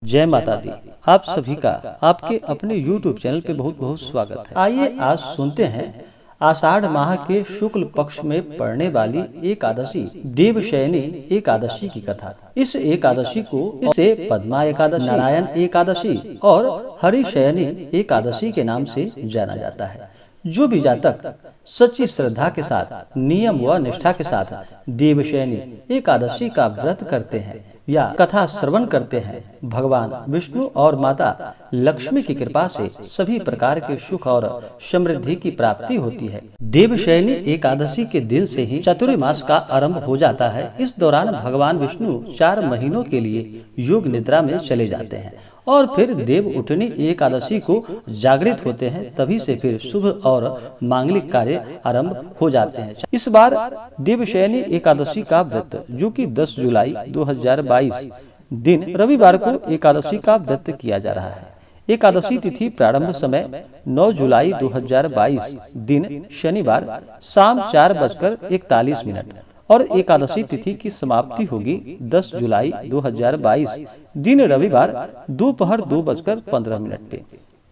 जय माता दी। आप सभी का आपके अपने YouTube चैनल पे बहुत बहुत स्वागत है। आइए आज सुनते हैं आषाढ़ माह के शुक्ल पक्ष में पड़ने वाली एकादशी देवशयनी एकादशी की कथा। इस एकादशी को इसे पद्मा एकादशी, नारायण एकादशी और हरिशयनी एकादशी के नाम से जाना जाता है। जो भी जातक सच्ची श्रद्धा के साथ, नियम व निष्ठा के साथ देवशयनी एकादशी का व्रत करते हैं या कथा श्रवण करते हैं, भगवान विष्णु और माता लक्ष्मी की कृपा से सभी प्रकार के सुख और समृद्धि की प्राप्ति होती है। देवशयनी एकादशी के दिन से ही चातुर्मास का आरंभ हो जाता है। इस दौरान भगवान विष्णु 4 महीनों के लिए योग निद्रा में चले जाते हैं और फिर देव उठनी एकादशी को जागृत होते हैं। तभी से फिर शुभ और मांगलिक कार्य आरंभ हो जाते हैं। इस बार देवशयनी एकादशी का व्रत, जो कि 10 जुलाई 2022 दिन रविवार को एकादशी का व्रत किया जा रहा है। एकादशी तिथि प्रारंभ समय 9 जुलाई 2022 दिन शनिवार शाम 4:41 और एकादशी तिथि की समाप्ति होगी 10 जुलाई 2022 दिन रविवार दोपहर 2:15 पे।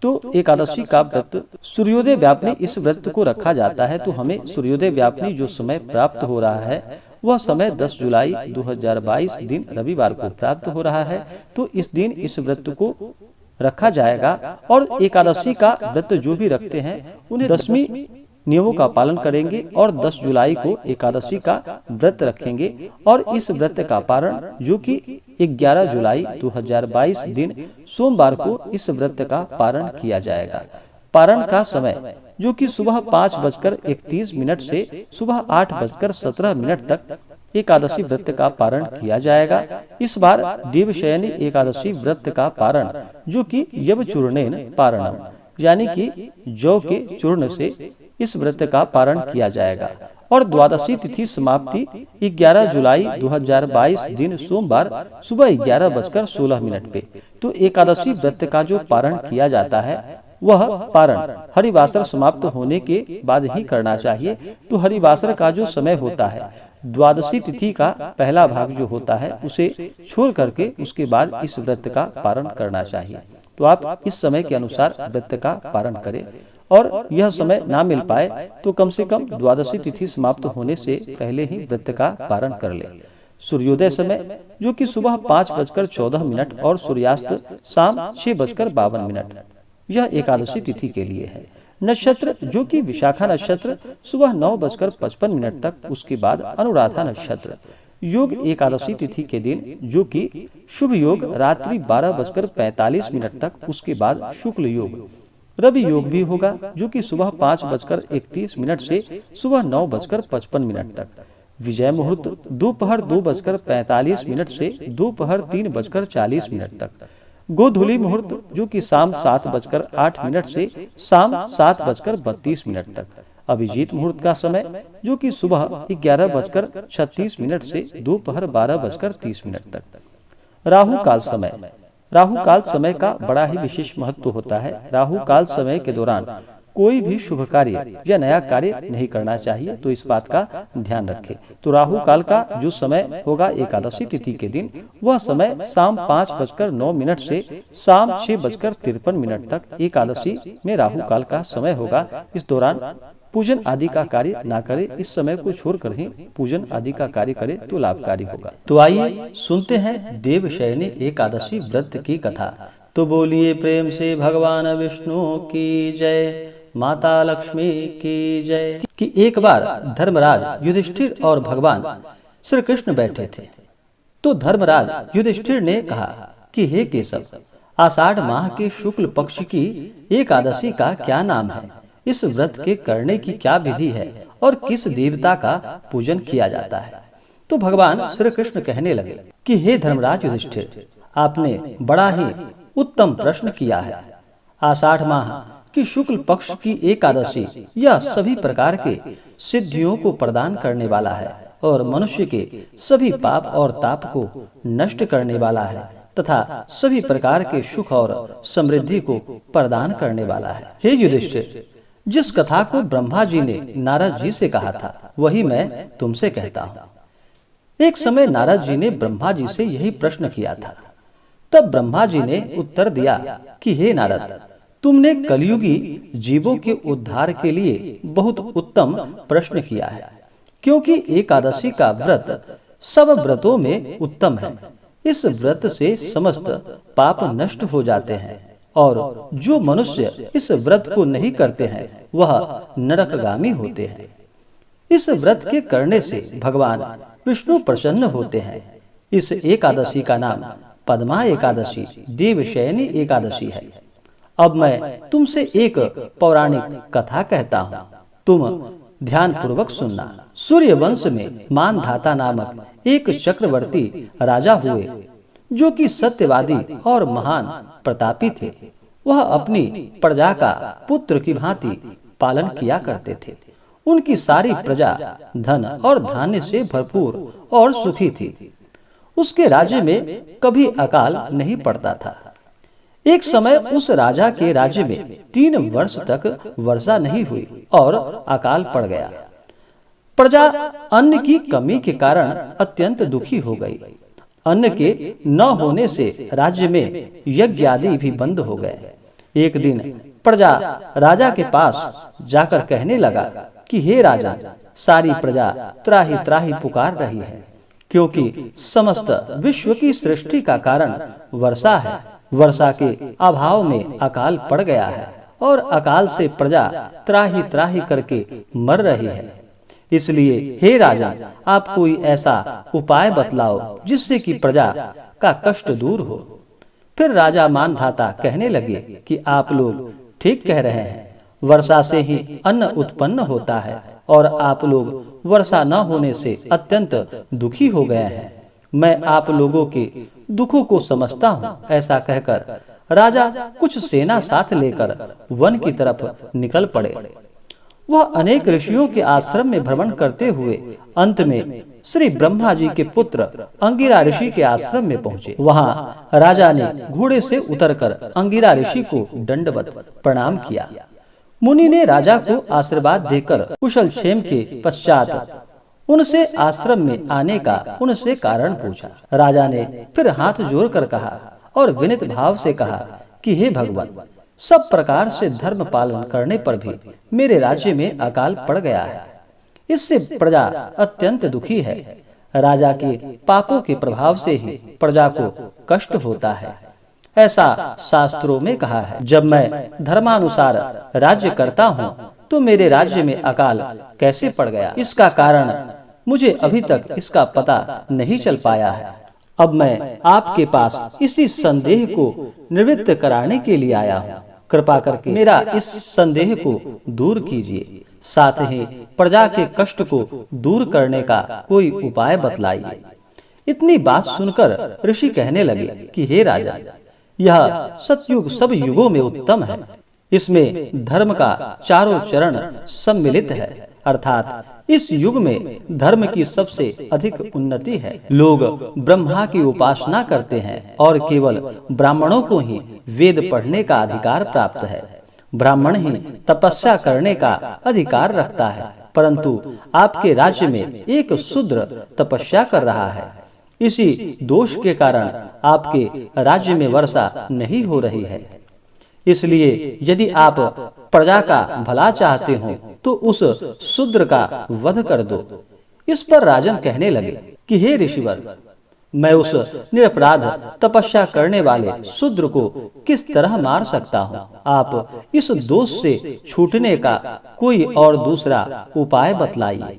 तो एकादशी का व्रत सूर्योदय व्यापनी इस व्रत को रखा जाता है। तो हमें सूर्योदय व्यापनी जो समय प्राप्त हो रहा है वह समय 10 जुलाई 2022 दिन रविवार को प्राप्त हो रहा है। तो इस दिन इस व्रत को रखा जाएगा और एकादशी का व्रत जो भी रखते हैं उन्हें 10वीं नियमों का पालन करेंगे और 10 जुलाई को एकादशी का व्रत रखेंगे। और इस व्रत का पारण, जो कि 11 जुलाई 2022 दिन सोमवार को इस व्रत का पारण किया जाएगा। पारण का समय, जो कि सुबह 5:31 से सुबह 8:17 तक एकादशी व्रत का पारण किया जाएगा। इस बार देवशयनी एकादशी व्रत का पारण, जो कि यव चूर्णेन पारणम, यानी कि जौ के चूर्ण से इस व्रत का पारण किया जाएगा। और द्वादशी तिथि समाप्ति 11 जुलाई 2022 दिन सोमवार सुबह 11:16 पे। तो एकादशी व्रत का जो पारण किया जाता है वह पारण हरिवासर समाप्त होने के बाद ही करना चाहिए। तो हरिवासर का जो समय होता है, द्वादशी तिथि का पहला भाग जो होता है उसे छोड़ करके उसके बाद इस व्रत का पारण करना चाहिए। तो आप इस समय के अनुसार व्रत का पारण करें और यह समय ना मिल पाए तो कम से कम द्वादशी तिथि समाप्त होने से पहले ही व्रत का पारण कर ले। सूर्योदय समय, जो कि सुबह 5:14 और सूर्यास्त शाम 6:52, यह एकादशी तिथि के लिए है। नक्षत्र, जो कि विशाखा नक्षत्र, सुबह 9:55 तक, उसके बाद अनुराधा नक्षत्र। योग एकादशी तिथि के दिन, जो कि शुभ योग रात्रि 12:45 तक, उसके बाद शुक्ल योग रवि योग भी होगा, जो कि सुबह 5:31 से सुबह 9:55 तक। विजय मुहूर्त दोपहर 2:45 से दोपहर 3:40 तक। गोधूली मुहूर्त, जो कि शाम 7:08 से शाम 7:32 तक। अभिजीत मुहूर्त का समय, जो कि सुबह 11:36 से दोपहर 12:30 तक। राहु काल समय, राहु काल समय का बड़ा ही विशेष महत्व होता है। राहु काल समय के दौरान कोई भी शुभ कार्य या नया कार्य नहीं करना चाहिए, तो इस बात का ध्यान रखें। तो राहु काल का जो समय होगा एकादशी तिथि के दिन, वह समय शाम 5:09 से शाम 6:53 तक एकादशी में राहु काल का समय होगा। इस दौरान पूजन आदि का कार्य ना करे, इस समय को छोड़कर ही पूजन आदि का कार्य करे तो लाभकारी होगा। तो आइए सुनते हैं देवशयनी एकादशी व्रत की कथा। तो बोलिए प्रेम से भगवान विष्णु की जय, माता लक्ष्मी की जय। कि एक बार धर्मराज युधिष्ठिर और भगवान श्री कृष्ण बैठे थे। तो धर्मराज युधिष्ठिर ने कहा कि हे केशव, आषाढ़ माह के शुक्ल पक्ष की एकादशी का क्या नाम है? इस व्रत के करने की क्या विधि है और किस देवता का पूजन किया जाता है? तो भगवान श्री कृष्ण कहने लगे कि हे धर्मराज युधिष्ठिर, आपने बड़ा ही उत्तम प्रश्न किया है। आषाढ़ माह की शुक्ल पक्ष की एकादशी यह सभी प्रकार के सिद्धियों को प्रदान करने वाला है और मनुष्य के सभी पाप और ताप को नष्ट करने वाला है तथा सभी प्रकार के सुख और समृद्धि को प्रदान करने वाला है। हे युधिष्ठिर, जिस कथा को ब्रह्मा जी ने नारद जी से कहा था वही मैं तुमसे कहता हूँ। एक समय नारद जी ने ब्रह्मा जी से यही प्रश्न किया था तब ब्रह्मा जी ने उत्तर दिया कि हे नारद, तुमने कलयुगी जीवों के उद्धार के लिए बहुत उत्तम प्रश्न किया है, क्योंकि एकादशी का व्रत सब व्रतों में उत्तम है। इस व्रत से समस्त पाप नष्ट हो जाते हैं और जो मनुष्य इस व्रत को नहीं करते हैं वह नरकगामी होते हैं। इस व्रत के करने से भगवान विष्णु प्रसन्न होते हैं। इस एकादशी का नाम पद्मा एकादशी, देवशयनी एकादशी है। अब मैं तुमसे एक पौराणिक कथा कहता हूँ, तुम ध्यान पूर्वक सुनना। सूर्य वंश में मानधाता नामक एक चक्रवर्ती राजा हुए, जो कि सत्यवादी और महान प्रतापी थे। वह अपनी प्रजा का पुत्र की भांति पालन किया करते थे। उनकी सारी प्रजा धन और धान्य से भरपूर और सुखी थी। उसके राज्य में कभी अकाल नहीं पड़ता था। एक समय उस राजा के राज्य में 3 वर्ष तक वर्षा नहीं हुई और अकाल पड़ गया। प्रजा अन्न की कमी के कारण अत्यंत दुखी हो गई। अन्न के न होने से राज्य में यज्ञ आदि भी बंद हो गए। एक दिन प्रजा राजा के पास जाकर कहने लगा कि हे राजा, सारी प्रजा त्राही त्राही पुकार रही है, क्योंकि समस्त विश्व की सृष्टि का कारण वर्षा है। वर्षा के अभाव में अकाल पड़ गया है और अकाल से प्रजा त्राही त्राही करके मर रही है। इसलिए हे राजा, आप कोई ऐसा उपाय बतलाओ जिससे कि प्रजा का कष्ट दूर हो। फिर राजा मानधाता कहने लगे कि आप लोग ठीक कह रहे हैं। वर्षा से ही अन्न उत्पन्न होता है और आप लोग वर्षा न होने से अत्यंत दुखी हो गए हैं। मैं आप लोगों के दुखों को समझता हूँ। ऐसा कहकर राजा कुछ सेना साथ लेकर वन की तरफ निकल पड़े। वह अनेक ऋषियों के आश्रम में भ्रमण करते हुए अंत में श्री ब्रह्मा जी के पुत्र अंगिरा ऋषि के आश्रम में पहुँचे। वहाँ राजा ने घोड़े से उतरकर अंगिरा ऋषि को दंडवत प्रणाम किया। मुनि ने राजा को आशीर्वाद देकर कुशल क्षेम के पश्चात उनसे आश्रम में आने का उनसे कारण पूछा। राजा ने फिर हाथ जोड़कर कहा और विनीत भाव से कहा कि हे भगवान, सब प्रकार से धर्म पालन करने पर भी मेरे राज्य में अकाल पड़ गया है। इससे प्रजा अत्यंत दुखी है। राजा के पापों के प्रभाव से ही प्रजा को कष्ट होता है। ऐसा शास्त्रों में कहा है। जब मैं धर्मानुसार राज्य करता हूँ तो मेरे राज्य में अकाल कैसे पड़ गया, इसका कारण मुझे अभी तक इसका पता नहीं चल पाया है। अब मैं आपके पास इसी संदेह को निवृत्त कराने के लिए आया हूँ। कृपा करके मेरा इस संदेह को दूर कीजिए, साथ ही प्रजा के कष्ट को दूर करने का कोई उपाय बतलाइए। इतनी बात सुनकर ऋषि कहने लगे कि हे राजा, यह सतयुग सब युगों में उत्तम है। इसमें धर्म का चारों चरण सम्मिलित है, अर्थात इस युग में धर्म की सबसे अधिक उन्नति है। लोग ब्रह्मा की उपासना करते हैं और केवल ब्राह्मणों को ही वेद पढ़ने का अधिकार प्राप्त है। ब्राह्मण ही तपस्या करने का अधिकार रखता है, परंतु आपके राज्य में एक शूद्र तपस्या कर रहा है। इसी दोष के कारण आपके राज्य में वर्षा नहीं हो रही है। इसलिए यदि आप प्रजा का भला चाहते हो तो उस शूद्र का वध कर दो। इस पर राजन कहने लगे कि हे ऋषिवर, मैं उस निरपराध तपस्या करने वाले शूद्र को किस तरह मार सकता हूँ? आप इस दोष से छूटने का कोई और दूसरा उपाय बतलाइए।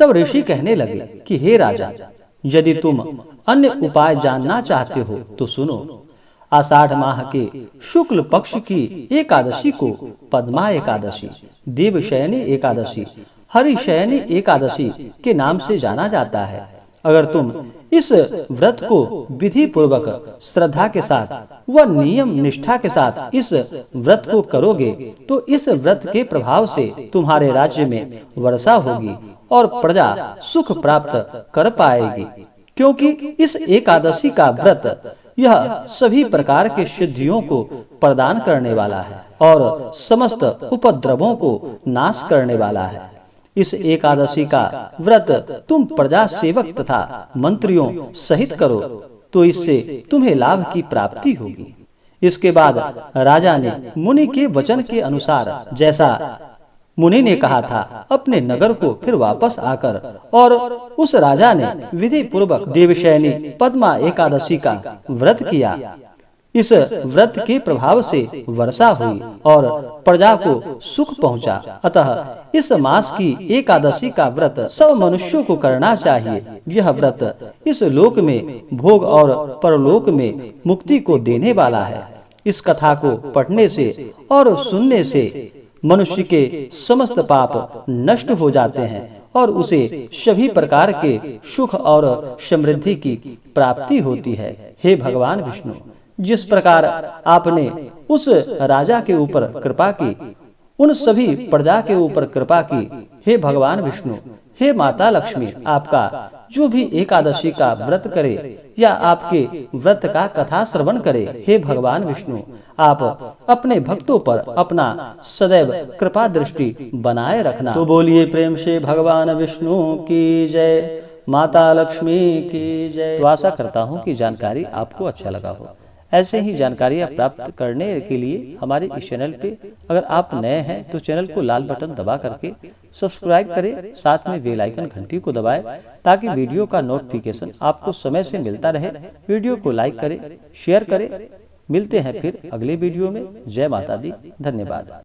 तब ऋषि कहने लगे कि हे राजा, यदि तुम अन्य उपाय जानना चाहते हो तो सुनो। आषाढ़ माह के शुक्ल पक्ष की एकादशी को पद्मा एकादशी, देवशयनी एकादशी, हरिशयनी एकादशी के नाम से जाना जाता है। अगर तुम इस व्रत को विधि पूर्वक श्रद्धा के साथ व नियम निष्ठा के साथ इस व्रत को करोगे तो इस व्रत के प्रभाव से तुम्हारे राज्य में वर्षा होगी और प्रजा सुख प्राप्त कर पाएगी। क्योंकि इस एकादशी का व्रत यह सभी प्रकार के सिद्धियों को प्रदान करने वाला है और समस्त उपद्रवों को नाश करने वाला है। इस एकादशी का व्रत तुम प्रजा सेवक तथा मंत्रियों सहित करो तो इससे तुम्हें लाभ की प्राप्ति होगी। इसके बाद राजा ने मुनि के वचन के अनुसार जैसा मुनि ने कहा था अपने नगर को फिर वापस आकर और उस राजा ने विधि पूर्वक देवशयनी पद्मा एकादशी का व्रत किया। इस व्रत के प्रभाव से वर्षा हुई और प्रजा को सुख पहुंचा। अतः इस मास की एकादशी का व्रत सब मनुष्यों को करना चाहिए। यह व्रत इस लोक में भोग और परलोक में मुक्ति को देने वाला है। इस कथा को पढ़ने से और सुनने से मनुष्य के समस्त पाप नष्ट हो जाते हैं और उसे सभी प्रकार के सुख और समृद्धि की प्राप्ति होती है। हे भगवान विष्णु, जिस प्रकार आपने उस राजा के ऊपर कृपा की, उन सभी प्रजा के ऊपर कृपा की। हे भगवान विष्णु, हे माता लक्ष्मी, आपका जो भी एकादशी का व्रत करे या आपके व्रत का कथा श्रवण करे, हे भगवान विष्णु, आप अपने भक्तों पर अपना सदैव कृपा दृष्टि बनाए रखना। तो बोलिए प्रेम से भगवान विष्णु की जय, माता लक्ष्मी की जय। तो आशा करता हूँ कि जानकारी आपको अच्छा लगा हो। ऐसे ही जानकारियाँ प्राप्त करने के लिए हमारे इस चैनल पे अगर आप नए हैं तो चैनल को लाल बटन दबा करके सब्सक्राइब करें, साथ में बेल आइकन घंटी को दबाएं ताकि वीडियो का नोटिफिकेशन आपको समय से मिलता रहे। वीडियो को लाइक करें, शेयर करें। मिलते हैं फिर अगले वीडियो में। जय माता दी, धन्यवाद।